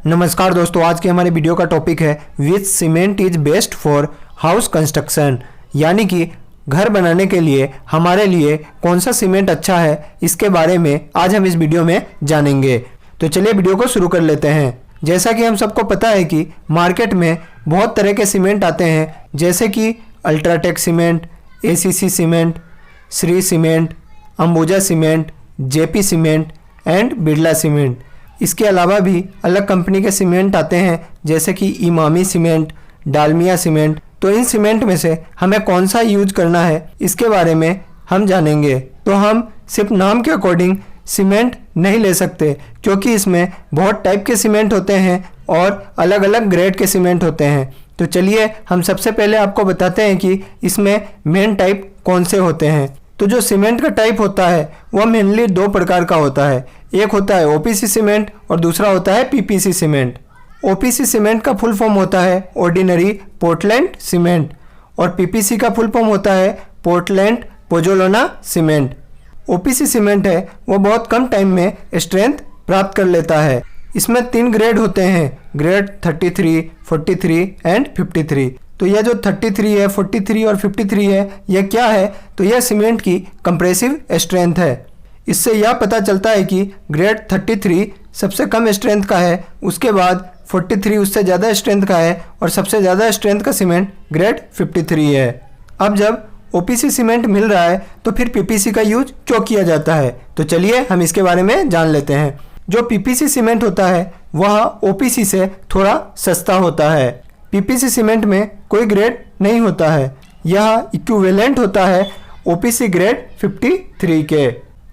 नमस्कार दोस्तों, आज के हमारे वीडियो का टॉपिक है which cement is best for house construction, यानी कि घर बनाने के लिए हमारे लिए कौन सा सीमेंट अच्छा है, इसके बारे में आज हम इस वीडियो में जानेंगे। तो चलिए वीडियो को शुरू कर लेते हैं। जैसा कि हम सबको पता है कि मार्केट में बहुत तरह के सीमेंट आते हैं, जैसे कि UltraTech cement, ACC cement, Shri cement, Ambuja cement, JP cement and Birla cement. इसके अलावा भी अलग कंपनी के सीमेंट आते हैं, जैसे कि इमामी सीमेंट, डालमिया सीमेंट। तो इन सीमेंट में से हमें कौन सा यूज करना है, इसके बारे में हम जानेंगे। तो हम सिर्फ नाम के अकॉर्डिंग सीमेंट नहीं ले सकते, क्योंकि इसमें बहुत टाइप के सीमेंट होते हैं और अलग अलग ग्रेड के सीमेंट होते हैं। तो चलिए हम सबसे पहले आपको बताते हैं कि इसमें मेन टाइप कौन से होते हैं। तो जो सीमेंट का टाइप होता है वह मेनली दो प्रकार का होता है। एक होता है ओपीसी सीमेंट और दूसरा होता है पीपीसी सीमेंट। ओपीसी सीमेंट का फुल फॉर्म होता है ऑर्डिनरी पोर्टलैंड सीमेंट और पीपीसी का फुल फॉर्म होता है Portland pozzolana cement. OPC cement है वो बहुत कम टाइम में स्ट्रेंथ प्राप्त कर लेता है। इसमें 3 ग्रेड होते हैं, ग्रेड 33, 43 एंड 53। तो यह जो 33 है, 43 और 53 है, यह क्या है? तो यह सीमेंट की कंप्रेसिव स्ट्रेंथ है। इससे यह पता चलता है कि ग्रेड 33 सबसे कम स्ट्रेंथ का है, उसके बाद 43 उससे ज़्यादा स्ट्रेंथ का है और सबसे ज़्यादा स्ट्रेंथ का सीमेंट ग्रेड 53 है। अब जब ओपीसी सीमेंट मिल रहा है तो फिर पीपीसी का यूज क्यों किया जाता है? तो चलिए हम इसके बारे में जान लेते हैं। जो पीपीसी सीमेंट होता है वह ओपीसी से थोड़ा सस्ता होता है। पीपीसी सीमेंट में कोई ग्रेड नहीं होता है, यह इक्विवेलेंट होता है ओपीसी ग्रेड 53 के।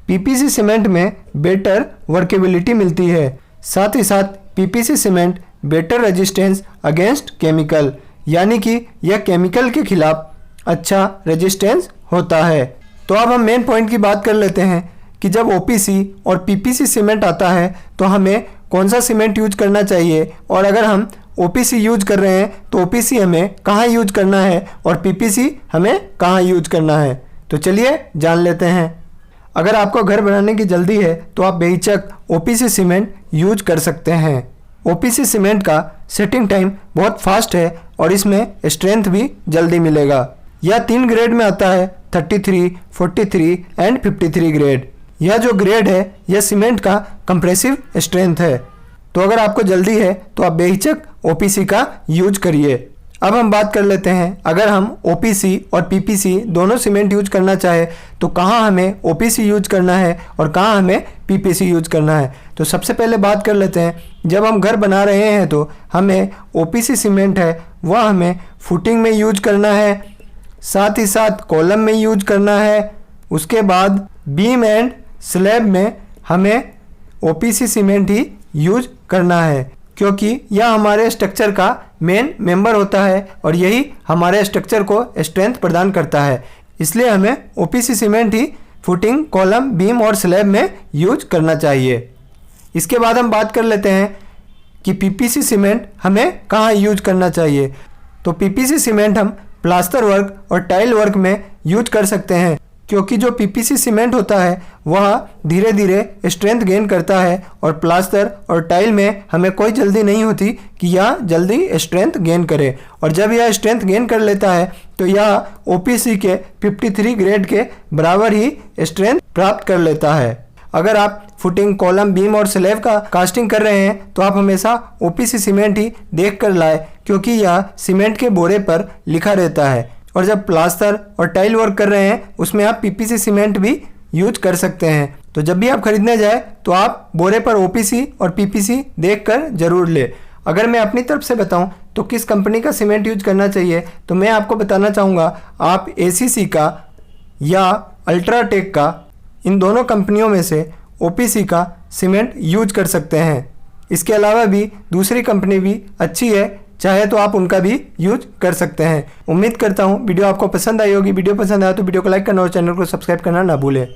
पीपीसी सीमेंट में बेटर वर्केबिलिटी मिलती है, साथ ही साथ PPC cement better resistance against chemical, यानी कि यह केमिकल के खिलाफ अच्छा रेजिस्टेंस होता है। तो अब हम मेन पॉइंट की बात कर लेते हैं कि जब ओपीसी और पीपीसी सीमेंट आता है तो हमें कौन सा सीमेंट यूज करना चाहिए, और अगर हम ओपीसी यूज कर रहे हैं तो ओपीसी हमें कहाँ यूज करना है और पीपीसी हमें कहाँ यूज करना है। तो चलिए जान लेते हैं। अगर आपको घर बनाने की जल्दी है तो आप बेहिचक ओपीसी सीमेंट यूज कर सकते हैं। ओपीसी सीमेंट का सेटिंग टाइम बहुत फास्ट है और इसमें स्ट्रेंथ भी जल्दी मिलेगा। यह 3 ग्रेड में आता है, 33, 43 एंड 53 ग्रेड। यह जो ग्रेड है यह सीमेंट का कंप्रेसिव स्ट्रेंथ है। तो अगर आपको जल्दी है तो आप बेहिचक ओपीसी का यूज करिए। अब हम बात कर लेते हैं, अगर हम ओपीसी और पीपीसी दोनों सीमेंट यूज करना चाहे तो कहाँ हमें ओपीसी यूज करना है और कहाँ हमें पीपीसी यूज करना है। तो सबसे पहले बात कर लेते हैं, जब हम घर बना रहे हैं तो हमें ओपीसी सीमेंट है वह हमें फुटिंग में यूज करना है, साथ ही साथ कॉलम में यूज करना है। उसके बाद बीम एंड स्लैब में हमें ओपीसी सीमेंट ही यूज करना है, क्योंकि यह हमारे स्ट्रक्चर का मेन मेंबर होता है और यही हमारे स्ट्रक्चर को स्ट्रेंथ प्रदान करता है। इसलिए हमें ओपीसी सीमेंट ही फुटिंग, कॉलम, बीम और स्लैब में यूज करना चाहिए। इसके बाद हम बात कर लेते हैं कि पीपीसी सीमेंट हमें कहाँ यूज करना चाहिए। तो पीपीसी सीमेंट हम प्लास्टर वर्क और टाइल वर्क में यूज कर सकते हैं, क्योंकि जो पीपीसी सीमेंट होता है वह धीरे धीरे स्ट्रेंथ गेन करता है और प्लास्टर और टाइल में हमें कोई जल्दी नहीं होती कि यह जल्दी स्ट्रेंथ गेन करे। और जब यह स्ट्रेंथ गेन कर लेता है तो यह ओपीसी के 53 ग्रेड के बराबर ही स्ट्रेंथ प्राप्त कर लेता है। अगर आप फुटिंग, कॉलम, बीम और स्लैब का कास्टिंग कर रहे हैं तो आप हमेशा ओपीसी सीमेंट ही देख कर लाए, क्योंकि यह सीमेंट के बोरे पर लिखा रहता है। और जब प्लास्टर और टाइल वर्क कर रहे हैं उसमें आप पीपीसी सीमेंट भी यूज कर सकते हैं। तो जब भी आप खरीदने जाए तो आप बोरे पर ओपीसी और पीपीसी देखकर जरूर ले। अगर मैं अपनी तरफ से बताऊं तो किस कंपनी का सीमेंट यूज करना चाहिए, तो मैं आपको बताना चाहूँगा आप एसीसी का या अल्ट्राटेक का, इन दोनों कंपनियों में से ओपीसी का सीमेंट यूज कर सकते हैं। इसके अलावा भी दूसरी कंपनी भी अच्छी है, चाहे तो आप उनका भी यूज कर सकते हैं। उम्मीद करता हूँ वीडियो आपको पसंद आई होगी। वीडियो पसंद आया तो वीडियो को लाइक करना और चैनल को सब्सक्राइब करना ना भूलें।